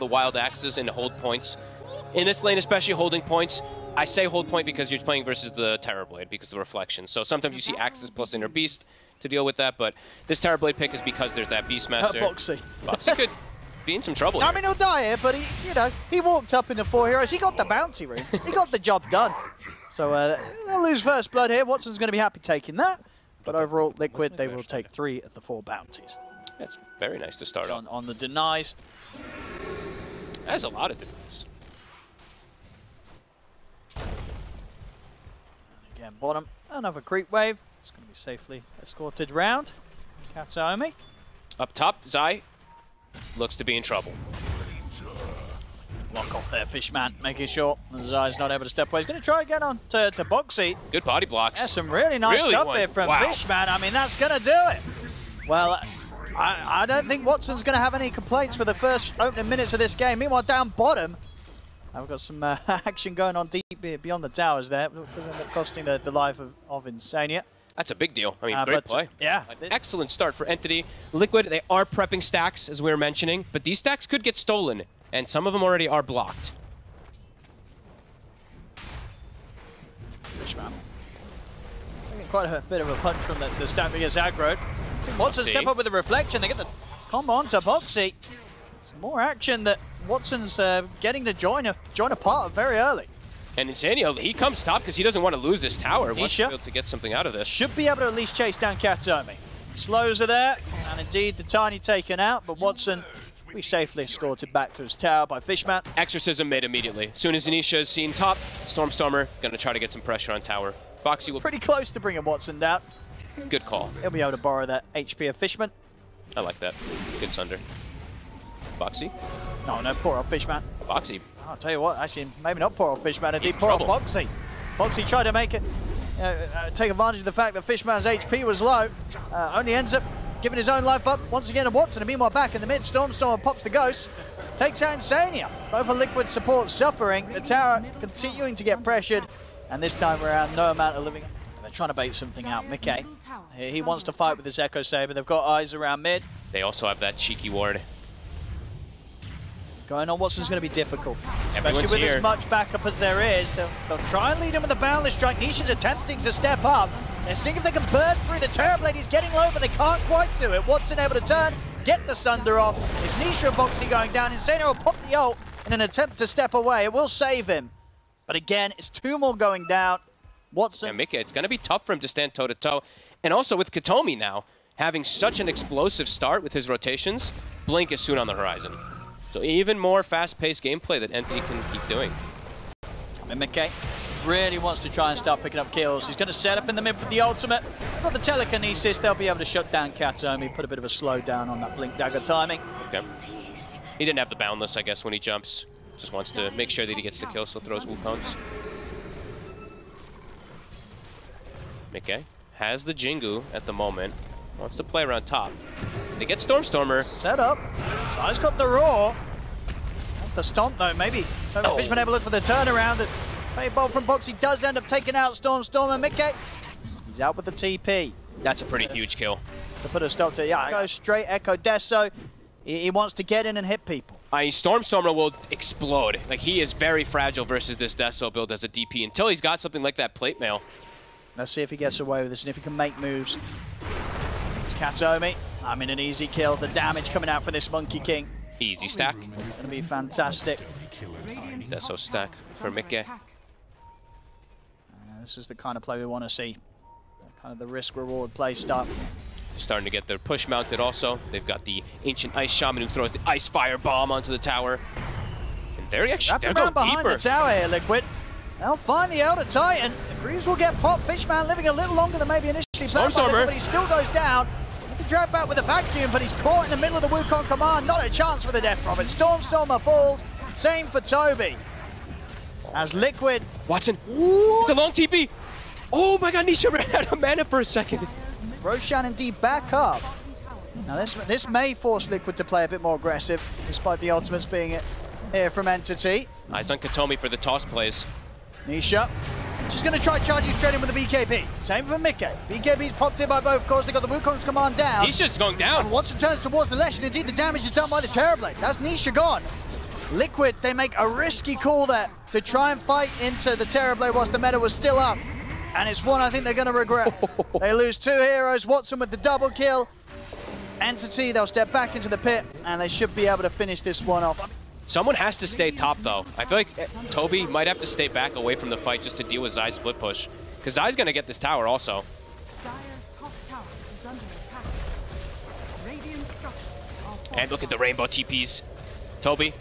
the wild axes and hold points. In this lane, especially holding points, I say hold point because you're playing versus the Terrorblade because of the reflection. So sometimes you see axes plus Inner Beast to deal with that, but this Terrorblade pick is because there's that Beastmaster. Boxy. Boxy could be in some trouble here. I mean, he'll die here, but he, you know, he walked up into 4 heroes. He got the bounty room. He got the job done. So they'll lose first blood here. Watson's going to be happy taking that. But overall, Liquid, they will take 3 of the 4 bounties. That's very nice to start off. On the denies. That's a lot of denies. And again, bottom, another creep wave. It's going to be safely escorted round. Kataomi. Up top, Zai looks to be in trouble. Lock off there, Fishman, making sure Zai's not able to step away. He's going to try again on to Boxy. Good body blocks. Yeah, some really nice stuff here from Fishman. I mean, that's going to do it. Well, I don't think Watson's going to have any complaints for the first opening minutes of this game. Meanwhile, down bottom, we've got some action going on deep beyond the towers there. It does end up costing the life of Insania. That's a big deal. I mean, great play. Yeah. An excellent start for Entity. Liquid, they are prepping stacks, as we were mentioning, but these stacks could get stolen, and some of them already are blocked. Fishman. Quite a bit of a punch from the stack against aggro. Watson step up with the reflection. They get the combo onto Boxy. Some more action that Watson's getting to join a part of very early. And Insanio, he comes top because he doesn't want to lose this tower. Wants to be able to get something out of this. Should be able to at least chase down Kataomi. Slows are there, and indeed the Tiny taken out, but Watson will be safely escorted back to his tower by Fishman. Exorcism made immediately. As soon as Anisha is seen top, Stormstormer going to try to get some pressure on tower. Boxy will... Pretty close to bringing Watson down. Good call. He'll be able to borrow that HP of Fishman. I like that. Good Sunder. Boxy? No, poor old Fishman. Boxy. I'll tell you what, actually, maybe not poor old Fishman, indeed poor old Boxy. Boxy tried to make it, take advantage of the fact that Fishman's HP was low. Only ends up giving his own life up once again to Watson. And meanwhile, back in the mid, Stormstormer pops the Ghost, takes out Insania. Both are Liquid support suffering. The tower continuing to get pressured. And this time around, no amount of living. They're trying to bait something out. Mickey, he wants to fight with his Echo Saber. They've got eyes around mid. They also have that cheeky ward. Going on Watson's going to be difficult, especially Everyone's with here. as much backup as there is. They'll try and lead him with the Boundless Strike. Nisha's attempting to step up. They're seeing if they can burst through the Terrorblade. He's getting low, but they can't quite do it. Watson able to turn, get the Sunder off. Is Nisha and Boxy going down? Insania will pop the ult in an attempt to step away. It will save him. But again, it's 2 more going down. Watson. Yeah, Mika, it's going to be tough for him to stand toe-to-toe. And also with Kataomi now, having such an explosive start with his rotations, Blink is soon on the horizon. So even more fast-paced gameplay that Entity can keep doing. I mean, Mickey really wants to try and start picking up kills. He's going to set up in the mid with the ultimate. Got the telekinesis. They'll be able to shut down Kataomi, put a bit of a slowdown on that Blink Dagger timing. Okay. He didn't have the Boundless, I guess, when he jumps. Just wants to make sure that he gets the kill, so throws Wukongs. Mickey has the Jingu at the moment. Wants to play around top. They get Stormstormer. Set up. Zai's got the roar. Not the stomp though, maybe. Fishman able to look for the turnaround. The fade bolt from Boxy does end up taking out Stormstormer. Mickey, he's out with the TP. That's a pretty huge kill. To put a stop to it. Yeah, go straight Echo Deso. He wants to get in and hit people. Stormstormer will explode. Like, he is very fragile versus this Deso build as a DP until he's got something like that plate mail. Let's see if he gets away with this and if he can make moves. It's Kataomi. I mean, an easy kill. The damage coming out for this Monkey King. Easy stack. It's going to be fantastic. Deso stack for Mickey. This is the kind of play we want to see. Kind of the risk-reward play style. Starting to get their push mounted also. They've got the Ancient Ice Shaman who throws the Ice Fire Bomb onto the tower. And they're going behind deeper. the tower here, Liquid. They'll find the Elder Titan. The Greaves will get popped. Fishman living a little longer than maybe initially planned, but he still goes down. He can drag back with a vacuum, but he's caught in the middle of the Wukong command. Not a chance for the Death Prophet. Stormstormer falls. Same for Toby. As Liquid. Watson. Ooh. It's a long TP. Oh my god, Nisha ran out of mana for a second. Roshan indeed back up. Now this may force Liquid to play a bit more aggressive, despite the ultimates being here from Entity. Eyes on Kataomi for the toss plays. Nisha. She's going to try charging straight in with the BKB. Same for Mickey. BKB's popped in by both, of course. They got the Wukong's command down. He's just going down. And Watson turns towards the Lesh, and indeed the damage is done by the Terrorblade. That's Nisha gone. Liquid, they make a risky call there to try and fight into the Terrorblade whilst the meta was still up. And it's one I think they're going to regret. They lose 2 heroes, Watson with the double kill. Entity, they'll step back into the pit, and they should be able to finish this one off. Someone has to stay top, though. I feel like Toby might have to stay back away from the fight just to deal with Zai's split push. Because Zai's going to get this tower also. Dire's top tower is under attack. Radiant structures are And look at the rainbow TPs. Toby.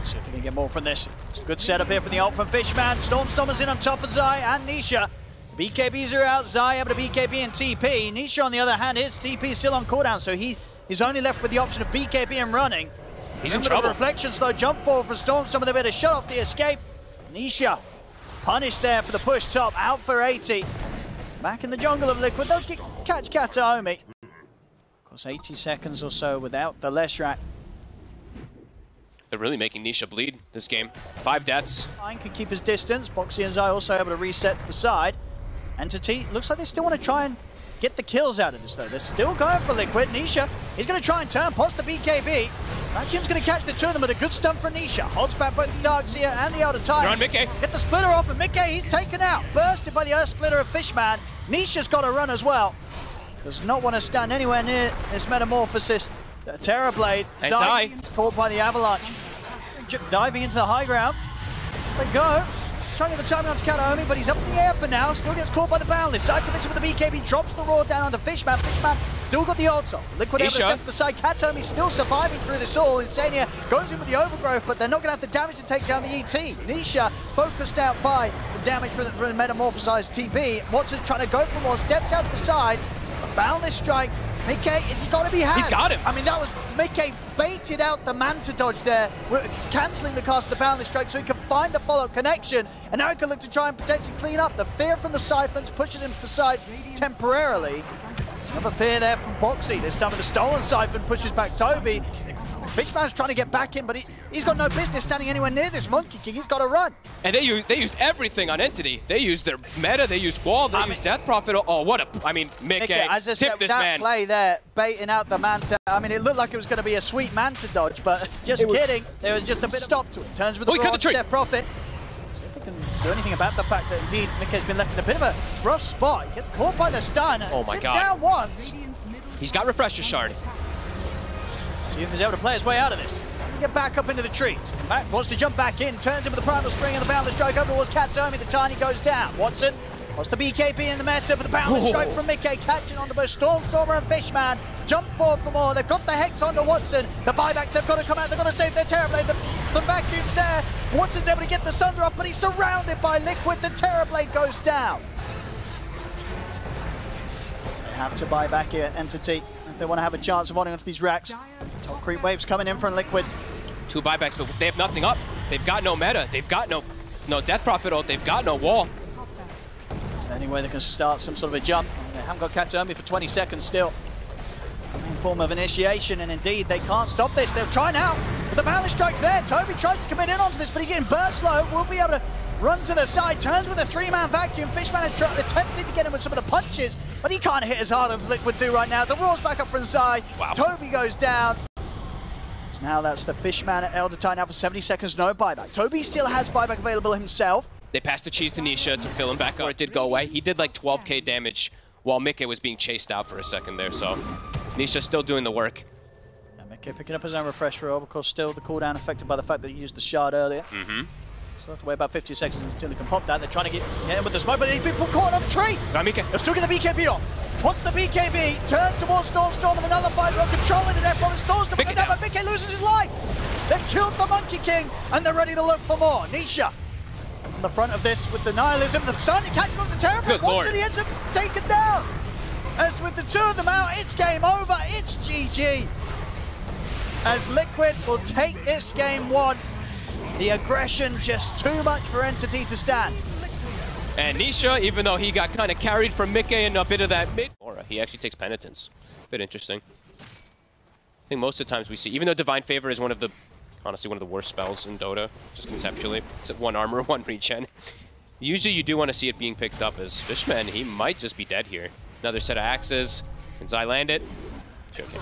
See if we can get more from this. It's a good setup here for the ult from Fishman. Stormstormer's in on top of Zai and Nisha. BKBs are out, Zai able to BKB and TP. Nisha, on the other hand, his TP is still on cooldown, so he's only left with the option of BKB and running. He's in trouble. Reflection, slow jump forward from Stormstormer. They're able to shut off the escape. Nisha punished there for the push top, out for 80. Back in the jungle of Liquid, they'll catch Kataomi. Of course, 80 seconds or so without the Leshrac. They're really making Nisha bleed this game. 5 deaths. Fine, can keep his distance. Boxy and Zai also able to reset to the side. Entity, looks like they still want to try and get the kills out of this though. They're still going for Liquid. Nisha, he's going to try and turn past the BKB. Vacuum's going to catch the 2 of them with a good stun for Nisha. Holds back both the Darkseer and the Elder Titan. You're on Mickey. Get the splitter off, and Mickey, he's taken out. Bursted by the Earth Splitter of Fishman. Nisha's got to run as well. Does not want to stand anywhere near this Metamorphosis. Terrorblade. And Zai caught by the Avalanche. Diving into the high ground. They go. Trying to get the timing onto Kataomi, but he's up in the air for now. Still gets caught by the Boundless. Side commits with the BKB, drops the Roar down onto Fishman. Fishman still got the odds off. Liquid able to step to the side. Kataomi still surviving through this all. Insania goes in with the Overgrowth, but they're not going to have the damage to take down the ET. Nisha focused out by the damage from the Metamorphosized TP. Watson trying to go for more, steps out to the side. A Boundless strike. Mickey, is he going to be had? He's got him. I mean, that was Mickey baited out the Manta dodge there, cancelling the cast of the Boundless strike so he can find the follow-up connection. And now he can look to try and potentially clean up. The fear from the Siphons pushes him to the side temporarily. Another fear there from Boxy. This time with the stolen Siphon pushes back Toby. Fishman's trying to get back in, but he's got no business standing anywhere near this Monkey King. He's got to run. And they used everything on Entity. They used their meta, they used wall, they used Death Prophet. Oh, what a, I mean, Mickey, as I said, tip this that man. Play there, baiting out the Manta. I mean, it looked like it was going to be a sweet Manta dodge, but just kidding. There was just a bit of stop to it. Turns with the Roar, Death Prophet. See if they can do anything about the fact that indeed Mickey's been left in a bit of a rough spot. He gets caught by the stun. Oh my God. Down once. He's got Refresher Shard. See if he's able to play his way out of this. Get back up into the trees. Back, wants to jump back in, turns in with the Primal Spring and the Boundless Strike over towards Kataomi. The Tiny goes down. Watson wants the BKB in the meta, but the Boundless Strike from Mickey catching onto both Stormstormer and Fishman. Jump forward for more. They've got the Hex onto Watson. The buyback, they've got to come out. They've got to save their Terrorblade. The vacuum's there. Watson's able to get the Sunder up, but he's surrounded by Liquid. The Terrorblade goes down. They have to buy back here, Entity, if they want to have a chance of holding onto these racks. Top creep waves coming in from Liquid. 2 buybacks, but they have nothing up. They've got no meta. They've got no Death Prophet ult. They've got no wall. Is there any way they can start some sort of a jump? They haven't got Kataomi for 20 seconds still. In form of initiation, and indeed they can't stop this. They'll try now, but the Boundless Strike's there. Toby tries to commit in onto this, but he's getting burst low. Will be able to run to the side, turns with a 3-man vacuum. Fishman has attempted to get him with some of the punches, but he can't hit as hard as Liquid do right now. The Roar's back up from Zai. Wow. Toby goes down. So now that's the Fishman at Elder Titan out for 70 seconds, no buyback. Toby still has buyback available himself. They passed the cheese to Nisha to fill him back up. It did go away. He did like 12k damage while Mickey was being chased out for a second there, so Nisha's still doing the work. And Mickey picking up his own refresher orb, of course still the cooldown affected by the fact that he used the shard earlier. So have to wait about 50 seconds until he can pop that. They're trying to get him with the smoke, but he's been caught on the tree! Got Mickey. They'll still get the BKB off. Wants the BKB, turns towards Storm and the Nullifier will control with the Death Prophet. Stormstorm down, but Mickey loses his life! They've killed the Monkey King, and they're ready to look for more. Nisha on the front of this with the Nihilism. They're starting to catch up the Terrorblade. Watson, he ends up taken down. As with the 2 of them out, it's game over. It's GG. As Liquid will take this game 1. The aggression just too much for Entity to stand. And Nisha, even though he got kind of carried from Mickey and a bit of that mid aura, he actually takes Penitence. Bit interesting. I think most of the times we see, even though Divine Favor is honestly one of the worst spells in Dota, just conceptually. It's 1 armor, 1 regen. Usually you do want to see it being picked up as Fishman. He might just be dead here. Another set of axes. Can Zai land it? Sure can.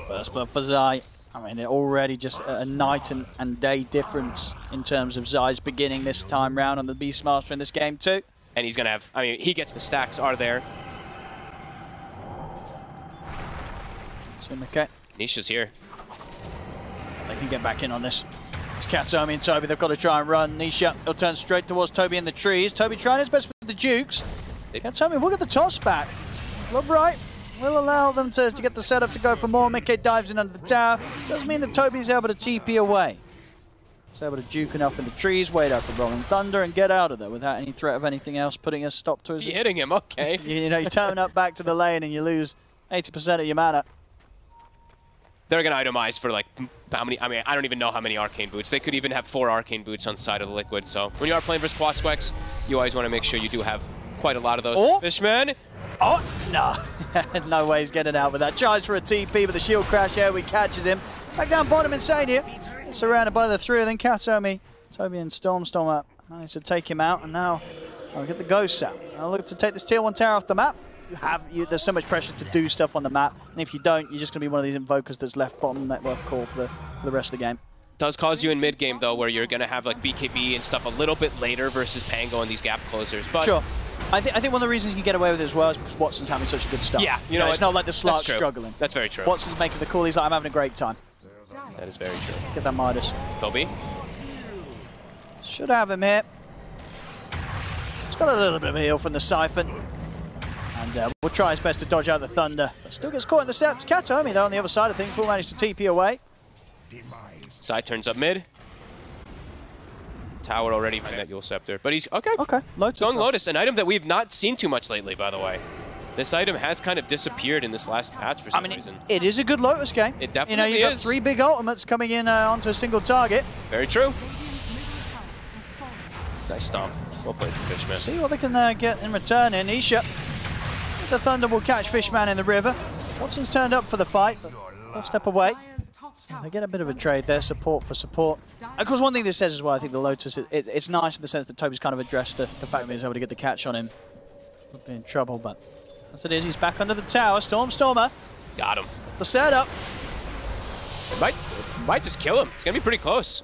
First blood for Zai. I mean, already just a night and day difference in terms of Zai's beginning this time round on the Beastmaster in this game too. And he's going to have, I mean, he gets the stacks are there. So, okay. Nisha's here. They can get back in on this. It's Katomi and Toby. They've got to try and run. Nisha, he'll turn straight towards Toby in the trees. Toby trying his best with the Dukes. Katomi will get the toss back. Look right. Will allow them to get the setup to go for more. Mickey dives in under the tower. Does mean that Toby's able to TP away. He's able to juke enough in the trees, wait out for Rolling Thunder, and get out of there without any threat of anything else putting a stop to his... You're hitting him, okay. You know, you turn up back to the lane and you lose 80% of your mana. They're going to itemize for like how many, I mean, I don't even know how many Arcane Boots. They could even have 4 Arcane Boots on the side of the Liquid. So when you are playing versus Quasquex, you always want to make sure you do have quite a lot of those. Oh. Fishman. Oh, no. No way he's getting out with that. Tries for a TP, but the shield crash Airwee catches him. Back down bottom, Insane here. Surrounded by the 3 of them. Katomi, Toby and Stormstormer managed to take him out, and now I'll get the Ghosts out. I'll look to take this tier 1 tower off the map. There's so much pressure to do stuff on the map, and if you don't, you're just going to be one of these invokers that's left bottom network core for the rest of the game. Does cause you in mid game though, where you're going to have like BKB and stuff a little bit later versus Pango and these gap closers. But sure. I think one of the reasons you can get away with it as well is because Watson's having such a good start. Yeah, you know, it's not like the Slark's struggling. That's very true. Watson's making the call. He's like, I'm having a great time. That is very true. Get that Midas. Toby. Should have him here. He's got a little bit of a heal from the Siphon. And we'll try his best to dodge out the Thunder. But still gets caught in the steps. Katomi, though, on the other side of things, will manage to TP away. Side turns up mid. Tower already by that Yule Scepter. But he's, okay. Okay, Lotus. Going Lotus, an item that we've not seen too much lately, by the way. This item has kind of disappeared in this last patch for some reason. It is a good Lotus game. It definitely is. You know, you've got 3 big ultimates coming in onto a single target. Very true. Nice stomp. Well played, Fishman. See what they can get in return in. Isha. The Thunder will catch Fishman in the river. Watson's turned up for the fight, but they'll step away. They get a bit of a trade there, support for support. Of course, one thing this says as well, I think the Lotus, it's nice in the sense that Toby's kind of addressed the fact that he's able to get the catch on him. Would be in trouble, but as it is, he's back under the tower. Stormer. Got him. The setup. Might just kill him. It's going to be pretty close.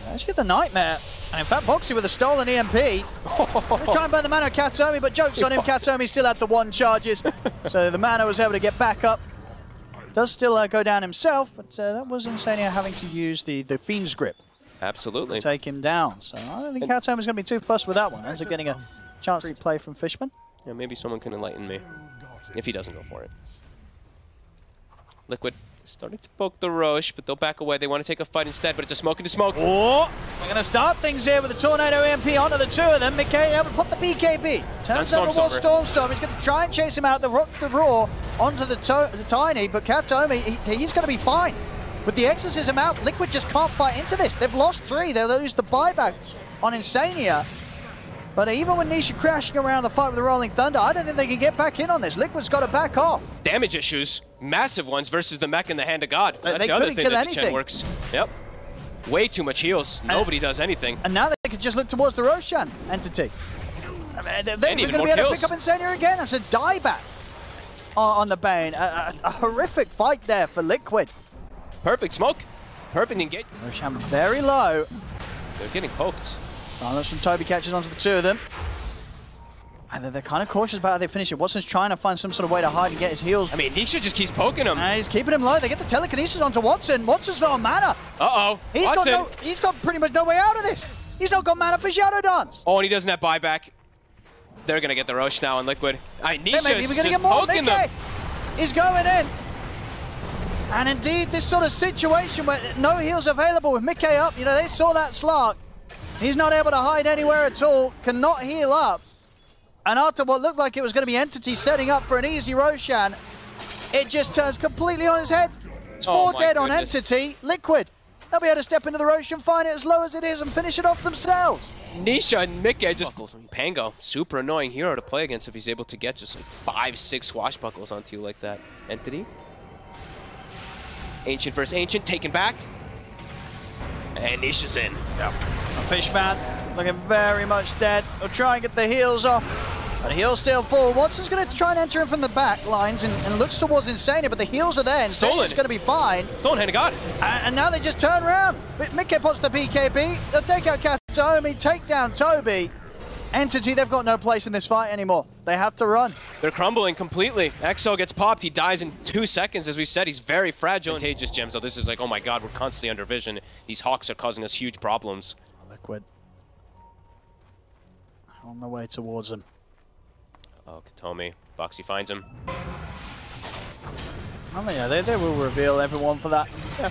Let's get the Nightmare. And in fact, Boxy with a stolen EMP. Try and burn the mana of Katomi, but joke's on him. Katomi still had the 1 charges. So the mana was able to get back up. Does still go down himself, but that was Insania having to use the Fiend's Grip. Absolutely. To take him down. So I don't think Katomi's going to be too fussed with that one. Ends up getting a chance to play from Fishman. Yeah, maybe someone can enlighten me. If he doesn't go for it. Liquid starting to poke the Roche, but they'll back away. They want to take a fight instead, but it's a smoke into smoke. Oh! They're going to start things here with a Tornado EMP onto the 2 of them. Mickey able to put the BKB. Turns over towards Stormstorm. He's going to try and chase him out. The Roar onto the Tiny, but Katomi, he's going to be fine. With the Exorcism out, Liquid just can't fight into this. They've lost 3. They'll lose the buyback on Insania. But even with Nisha crashing around the fight with the Rolling Thunder, I don't think they can get back in on this. Liquid's got to back off. Damage issues, massive ones versus the mech in the hand of God. That's they the other thing that anything. the Chen works. Yep. Way too much heals. Nobody does anything. And now they can just look towards the Roshan entity. I mean, they're going to be able to pick up Insania again. That's a dieback on the Bane. A horrific fight there for Liquid. Perfect smoke. Perfect engage. Roshan very low. They're getting poked. Silence from Toby catches onto the 2 of them. And they're kind of cautious about how they finish it. Watson's trying to find some sort of way to hide and get his heals. I mean, Nisha just keeps poking him. He's keeping him low. They get the telekinesis onto Watson. Watson's not on mana. Uh-oh. He's got pretty much no way out of this. He's not got mana for Shadow Dance. Oh, and he doesn't have buyback. They're going to get the Roche now on Liquid. Nisha's maybe we're going to get just more. poking them. He's going in. And indeed, this sort of situation where no heals available with Mickey up, you know, they saw that Slark. He's not able to hide anywhere at all, cannot heal up. And after what looked like it was going to be Entity setting up for an easy Roshan, it just turns completely on his head. It's 4 dead on Entity. Liquid, they'll be able to step into the Roche and find it as low as it is and finish it off themselves. Nisha and Mickey just... Pango, super annoying hero to play against if he's able to get just like 5-6 swashbuckles onto you like that. Entity. Ancient versus Ancient, taken back. And Nisha's in. Yep. Fishman looking very much dead. They'll try and get the heals off But he'll still fall. Watson's going to try and enter him from the back lines and looks towards Insania, but the heals are there. Insania's going to be fine. Stolen, hand of God. And now they just turn around. Mikke pots the BKB. They'll take out Kataomi, take down Toby. Entity, they've got no place in this fight anymore. They have to run. They're crumbling completely. Exo gets popped. He dies in 2 seconds. As we said, he's very fragile. Contagious gems, though. This is like, oh my god, we're constantly under vision. These Hawks are causing us huge problems. Liquid. On the way towards him. Oh, Katomi. Boxy finds him. Oh yeah, they will reveal everyone for that. Yeah.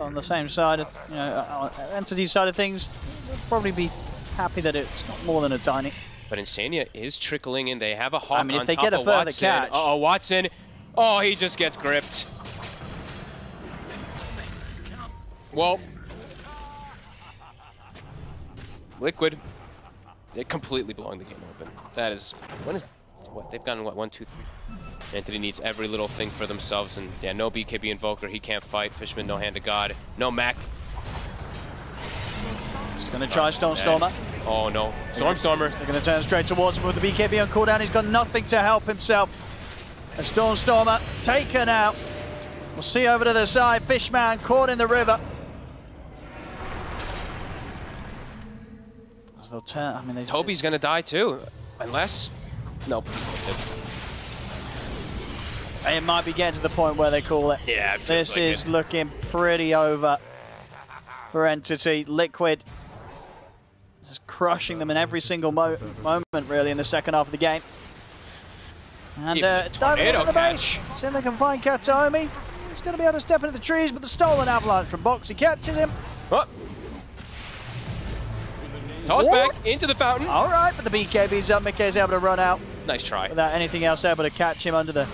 On the same side, Entity's side of things, they'll probably be happy that it's not more than a tiny. But Insania is trickling in. They have a Hawk if on they top get a of further Watson. catch. Uh-oh, Watson. Oh, he just gets gripped. Well, Liquid, they're completely blowing the game open. That is, what, they've gotten, what, 1, 2, 3? Entity needs every little thing for themselves, and yeah, no BKB Invoker, he can't fight. Fishman, no Hand of God, no Mac. He's going to try Stormer. Oh no, Stormer. They're going to turn straight towards him with the BKB on cooldown. He's got nothing to help himself. A Stormer taken out. We'll see over to the side. Fishman caught in the river. As they'll turn, I mean, Toby's going to die too, unless... Nope, he's lifted. It might be getting to the point where they call it. Yeah, this is looking pretty over for Entity. Liquid just crushing them in every single moment, really, in the second half of the game. And diving into the base. See if they can find Kataomi. He's going to be able to step into the trees, but the stolen avalanche from Boxy catches him. Oh. Toss back into the fountain. All right, but the BKB's up. Mikke's able to run out. Nice try. Without anything else able to catch him under the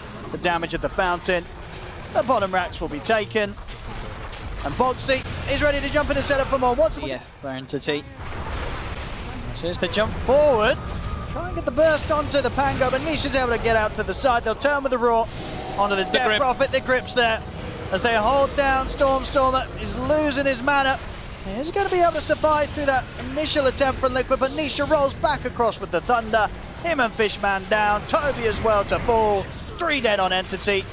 damage of the fountain. The bottom racks will be taken. And Boxy is ready to jump in and set up for more. What's the for Entity? This is the jump forward. Try and get the burst onto the Pango, but Nisha's able to get out to the side. They'll turn with the Raw onto the Death Prophet. The grip's there as they hold down Stormer. He's losing his mana. He's going to be able to survive through that initial attempt from Liquid, but Nisha rolls back across with the Thunder. Him and Fishman down. Toby as well to fall. 3 dead on Entity.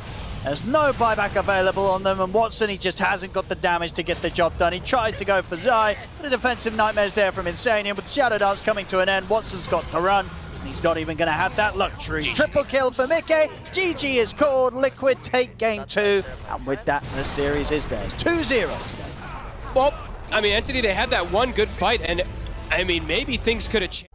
There's no buyback available on them, and Watson, he just hasn't got the damage to get the job done. He tries to go for Zai, but a defensive nightmare's there from Insania. With Shadow Dance coming to an end, Watson's got to run. He's not even going to have that luxury. Triple kill for Mikke. GG is called. Liquid take game 2, and with that, the series is theirs. 2-0 today. Well, I mean, Entity, they had that one good fight, and I mean, maybe things could have changed.